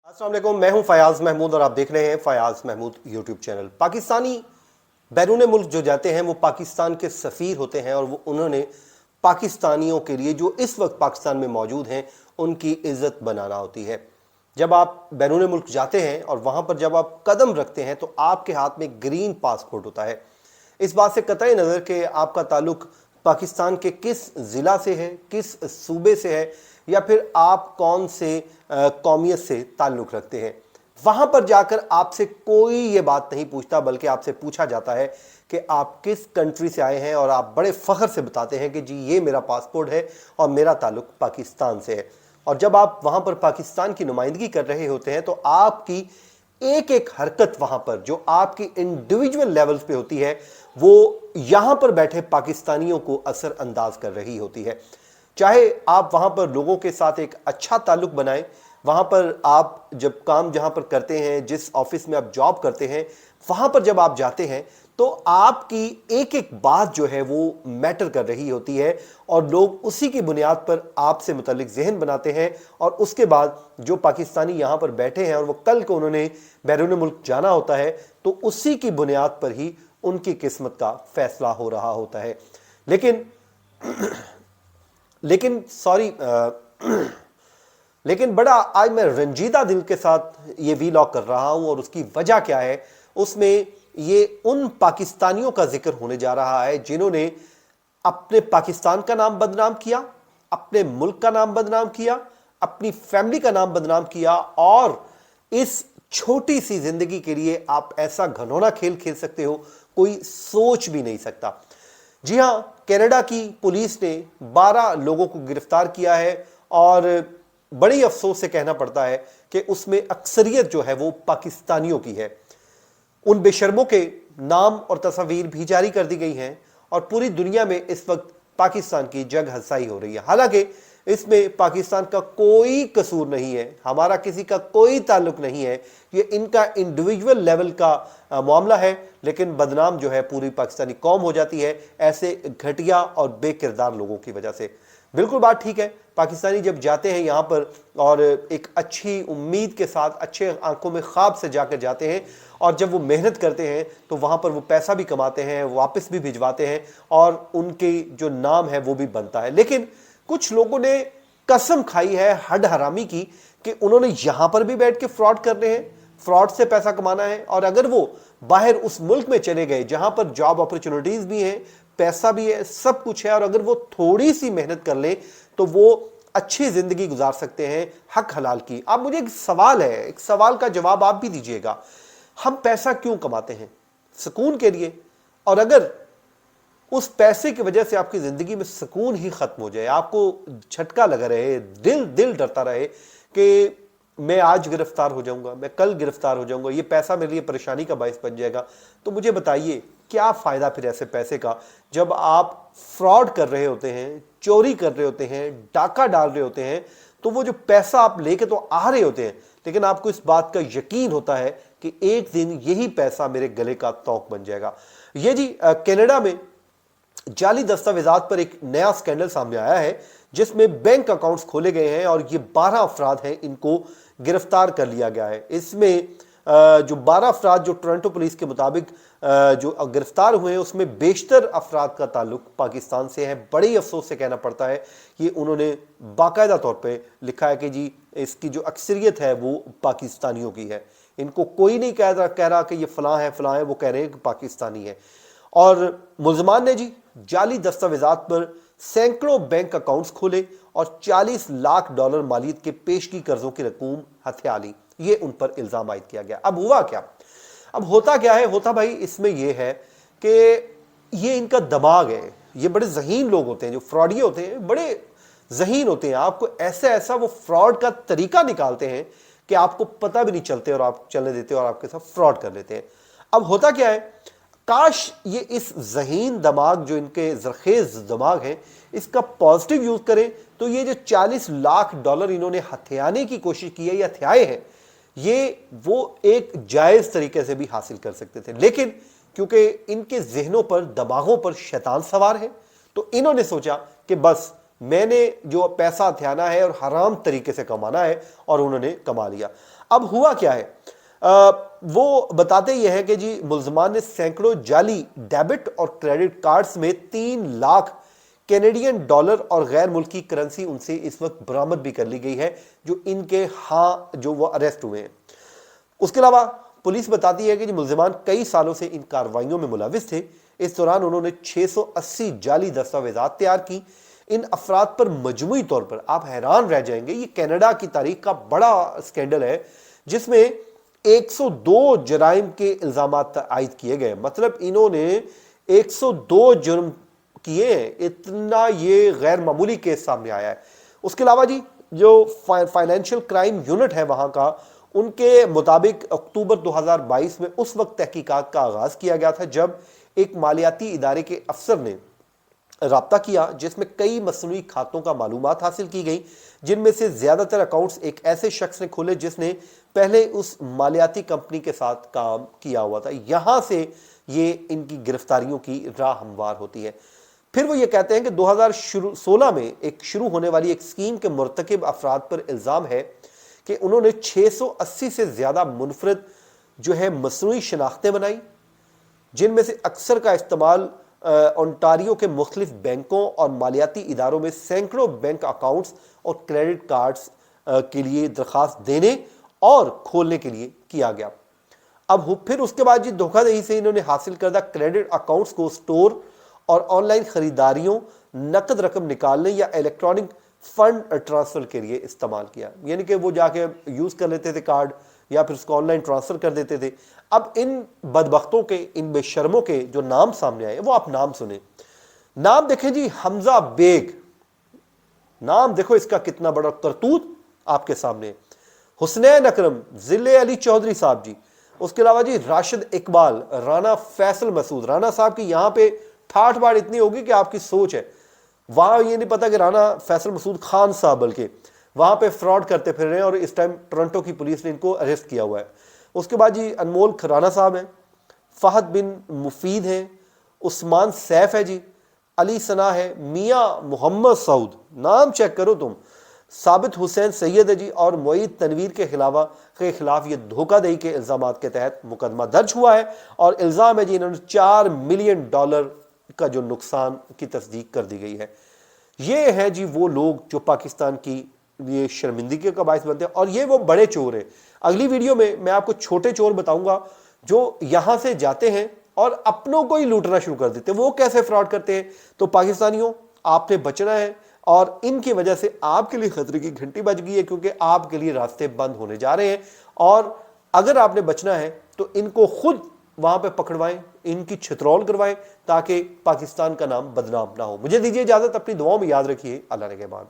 अस्सलाम वालेकुम, मैं हूं फयाज महमूद और आप देख रहे हैं फयाज महमूद यूट्यूब चैनल। पाकिस्तानी बैरून मुल्क जो जाते हैं वो पाकिस्तान के सफ़ीर होते हैं और वो उन्होंने पाकिस्तानियों के लिए जो इस वक्त पाकिस्तान में मौजूद हैं उनकी इज़्ज़त बनाना होती है। जब आप बैरून मुल्क जाते हैं और वहाँ पर जब आप कदम रखते हैं तो आपके हाथ में ग्रीन पासपोर्ट होता है। इस बात से कतई नज़र कि आपका ताल्लुक पाकिस्तान के किस ज़िला से है, किस सूबे से है, या फिर आप कौन से कौमियत से ताल्लुक़ रखते हैं। वहाँ पर जाकर आपसे कोई ये बात नहीं पूछता, बल्कि आपसे पूछा जाता है कि आप किस कंट्री से आए हैं, और आप बड़े फ़ख्र से बताते हैं कि जी ये मेरा पासपोर्ट है और मेरा ताल्लुक़ पाकिस्तान से है। और जब आप वहाँ पर पाकिस्तान की नुमाइंदगी कर रहे होते हैं तो आपकी एक एक हरकत वहाँ पर जो आपकी इंडिविजुअल लेवल्स पे होती है वो यहाँ पर बैठे पाकिस्तानियों को असर अंदाज कर रही होती है। चाहे आप वहाँ पर लोगों के साथ एक अच्छा ताल्लुक़ बनाएं, वहाँ पर आप जब काम जहाँ पर करते हैं, जिस ऑफिस में आप जॉब करते हैं, वहाँ पर जब आप जाते हैं तो आपकी एक एक बात जो है वो मैटर कर रही होती है और लोग उसी की बुनियाद पर आपसे मुतल्लिक ज़हन बनाते हैं। और उसके बाद जो पाकिस्तानी यहाँ पर बैठे हैं और वो कल को उन्होंने बैरून मुल्क जाना होता है तो उसी की बुनियाद पर ही उनकी किस्मत का फैसला हो रहा होता है। लेकिन बड़ा आज मैं रंजीदा दिल के साथ ये वीलॉग कर रहा हूँ, और उसकी वजह क्या है, उसमें ये उन पाकिस्तानियों का जिक्र होने जा रहा है जिन्होंने अपने पाकिस्तान का नाम बदनाम किया, अपने मुल्क का नाम बदनाम किया, अपनी फैमिली का नाम बदनाम किया, और इस छोटी सी जिंदगी के लिए आप ऐसा घनौना खेल खेल सकते हो कोई सोच भी नहीं सकता। जी हां, कनाडा की पुलिस ने 12 लोगों को गिरफ्तार किया है और बड़ी अफसोस से कहना पड़ता है कि उसमें अक्सरियत जो है वो पाकिस्तानियों की है। उन बेशर्मों के नाम और तस्वीर भी जारी कर दी गई हैं और पूरी दुनिया में इस वक्त पाकिस्तान की जग हंसाई हो रही है। हालांकि इसमें पाकिस्तान का कोई कसूर नहीं है, हमारा किसी का कोई ताल्लुक नहीं है, ये इनका इंडिविजुअल लेवल का मामला है, लेकिन बदनाम जो है पूरी पाकिस्तानी कौम हो जाती है ऐसे घटिया और बेकिरदार लोगों की वजह से। बिल्कुल बात ठीक है, पाकिस्तानी जब जाते हैं यहाँ पर और एक अच्छी उम्मीद के साथ, अच्छे आंखों में ख्वाब से जाकर जाते हैं, और जब वो मेहनत करते हैं तो वहाँ पर वो पैसा भी कमाते हैं, वापस भी भिजवाते हैं और उनके जो नाम है वो भी बनता है। लेकिन कुछ लोगों ने कसम खाई है हड हरामी की कि उन्होंने यहाँ पर भी बैठ के फ्रॉड करने हैं, फ्रॉड से पैसा कमाना है, और अगर वो बाहर उस मुल्क में चले गए जहाँ पर जॉब अपॉर्चुनिटीज़ भी हैं, पैसा भी है, सब कुछ है, और अगर वो थोड़ी सी मेहनत कर ले तो वो अच्छी ज़िंदगी गुजार सकते हैं हक हलाल की। अब मुझे एक सवाल है, एक सवाल का जवाब आप भी दीजिएगा, हम पैसा क्यों कमाते हैं? सुकून के लिए। और अगर उस पैसे की वजह से आपकी ज़िंदगी में सुकून ही ख़त्म हो जाए, आपको झटका लगा रहे, दिल डरता रहे कि मैं आज गिरफ्तार हो जाऊंगा, मैं कल गिरफ्तार हो जाऊंगा, ये पैसा मेरे लिए परेशानी का बायस बन जाएगा, तो मुझे बताइए क्या फ़ायदा फिर ऐसे पैसे का जब आप फ्रॉड कर रहे होते हैं, चोरी कर रहे होते हैं, डाका डाल रहे होते हैं, तो वो जो पैसा आप लेके तो आ रहे होते हैं, लेकिन आपको इस बात का यकीन होता है कि एक दिन यही पैसा मेरे गले का तौक बन जाएगा। ये जी कनाडा में जाली दस्तावेजात पर एक नया स्कैंडल सामने आया है जिसमें बैंक अकाउंट्स खोले गए हैं और ये 12 अफराद हैं, इनको गिरफ्तार कर लिया गया है। इसमें जो 12 अफराद जो टोरंटो पुलिस के मुताबिक जो गिरफ्तार हुए हैं उसमें बेशतर अफराद का ताल्लुक पाकिस्तान से है। बड़ी अफसोस से कहना पड़ता है कि उन्होंने बाकायदा तौर पे लिखा है कि जी इसकी जो अक्सरियत है वो पाकिस्तानियों की है। इनको कोई नहीं कह रहा कि ये फलां है, वो कह रहे हैं कि पाकिस्तानी है। और मुल्ज़मान ने जी जाली दस्तावेजात पर सैकड़ों बैंक अकाउंट्स खोले और $40 लाख मालियत के पेशगी कर्जों की रकूम हथिया ली। ये उन पर इल्ज़ाम आयद किया गया। अब हुआ क्या? अब होता क्या है? होता भाई इसमें यह है कि ये इनका दिमाग है, ये बड़े ज़हीन लोग होते हैं, जो फ्रॉडी होते हैं बड़े ज़हीन होते हैं। आपको ऐसा वो फ्रॉड का तरीका निकालते हैं कि आपको पता भी नहीं चलते और आप चलने देते और आपके साथ फ्रॉड कर लेते हैं। अब होता क्या है, काश ये इस ज़हीन दिमाग जो इनके ज़रखेज़ दिमाग है इसका पॉजिटिव यूज़ करें तो ये जो $40 लाख इन्होंने हथियाने की कोशिश की है या हथियाए हैं, ये वो एक जायज़ तरीके से भी हासिल कर सकते थे। लेकिन क्योंकि इनके जहनों पर, दिमागों पर शैतान सवार है, तो इन्होंने सोचा कि बस میں نے جو پیسہ ہتھیانا ہے اور حرام طریقے سے کمانا ہے، اور انہوں نے کما لیا۔ اب ہوا کیا ہے، وہ بتاتے یہ ہے کہ جی ملزمان نے سینکڑوں جعلی ڈیبٹ اور کریڈٹ کارڈز میں 3 لاکھ کینیڈین ڈالر اور غیر ملکی کرنسی ان سے اس وقت برآمد بھی کر لی گئی ہے، جو ان کے جو وہ اریسٹ ہوئے ہیں۔ اس کے علاوہ پولیس بتاتی ہے کہ ملزمان کئی سالوں سے ان کارروائیوں میں ملوث تھے۔ اس دوران انہوں نے 680 جعلی دستاویزات تیار کی۔ ان افراد پر مجموعی طور پر آپ حیران رہ جائیں گے، یہ کینیڈا کی تاریخ کا بڑا سکینڈل ہے جس میں 102 جرائم کے الزامات عائد کیے گئے۔ مطلب انہوں نے 102 جرم کیے ہیں، اتنا یہ غیر معمولی کیس سامنے آیا ہے۔ اس کے علاوہ جی جو فائنینشیل کرائم یونٹ ہے وہاں کا، ان کے مطابق اکتوبر 2022 میں اس وقت تحقیقات کا آغاز کیا گیا تھا جب ایک مالیاتی ادارے کے افسر نے رابطہ کیا جس میں کئی مصنوعی کھاتوں کا معلومات حاصل کی گئی، جن میں سے زیادہ تر اکاؤنٹس ایک ایسے شخص نے کھولے جس نے پہلے اس مالیاتی کمپنی کے ساتھ کام کیا ہوا تھا۔ یہاں سے یہ ان کی گرفتاریوں کی راہ ہموار ہوتی ہے۔ پھر وہ یہ کہتے ہیں کہ 2016 میں ایک شروع ہونے والی ایک اسکیم کے مرتکب افراد پر الزام ہے کہ انہوں نے 680 سے زیادہ منفرد جو ہے مصنوعی شناختیں بنائی، جن میں سے اکثر کا استعمال اونٹاریو کے مختلف بینکوں اور مالیاتی اداروں میں سینکڑوں بینک اکاؤنٹس اور کریڈٹ کارڈز کے لیے درخواست دینے اور کھولنے کے لیے کیا گیا۔ اب پھر اس کے بعد جی دھوکہ دہی سے انہوں نے حاصل کردہ کریڈٹ اکاؤنٹس کو سٹور اور آن لائن خریداریوں، نقد رقم نکالنے یا الیکٹرانک فنڈ ٹرانسفر کے لیے استعمال کیا، یعنی کہ وہ جا کے یوز کر لیتے تھے کارڈ یا پھر اس کو آن لائن ٹرانسفر کر دیتے تھے۔ اب ان بدبختوں کے، ان بے شرموں کے جو نام سامنے آئے وہ آپ نام سنیں۔ نام دیکھیں جی، حمزہ بیگ، نام دیکھو اس کا کتنا بڑا کرتوت آپ کے سامنے۔ حسنین اکرم، ضلع علی چودھری صاحب جی۔ اس کے علاوہ جی راشد اقبال، رانا فیصل مسعود۔ رانا صاحب کی یہاں پہ ٹھاٹ باڑ اتنی ہوگی کہ آپ کی سوچ ہے، وہاں یہ نہیں پتا کہ رانا فیصل مسعود خان صاحب بلکہ وہاں پہ فراڈ کرتے پھر رہے ہیں، اور اس ٹائم ٹورنٹو کی پولیس نے ان کو اریسٹ کیا ہوا ہے۔ اس کے بعد جی انمول کھرانا صاحب ہیں، فہد بن مفید ہیں، عثمان سیف ہے جی، علی ثنا ہے، میاں محمد سعود، نام چیک کرو تم، ثابت حسین سید ہے جی، اور معید تنویر کے خلاف یہ دھوکہ دہی کے الزامات کے تحت مقدمہ درج ہوا ہے، اور الزام ہے جی انہوں نے $4 ملین کا جو نقصان کی تصدیق کر دی گئی ہے۔ یہ ہیں جی وہ لوگ جو پاکستان کی یہ شرمندگی کا باعث بنتے ہیں، اور یہ وہ بڑے چور ہیں۔ اگلی ویڈیو میں آپ کو چھوٹے چور بتاؤں گا جو یہاں سے جاتے ہیں اور اپنوں کو ہی لوٹنا شروع کر دیتے ہیں، وہ کیسے فراڈ کرتے ہیں۔ تو پاکستانیوں، آپ نے بچنا ہے، اور ان کی وجہ سے آپ کے لیے خطرے کی گھنٹی بج گئی ہے، کیونکہ آپ کے لیے راستے بند ہونے جا رہے ہیں، اور اگر آپ نے بچنا ہے تو ان کو خود وہاں پہ پکڑوائیں، ان کی چھترول کروائیں، تاکہ پاکستان کا نام بدنام نہ ہو۔ مجھے دیجیے اجازت، اپنی دعاؤں میں یاد رکھیے۔ اللہ نگہبان۔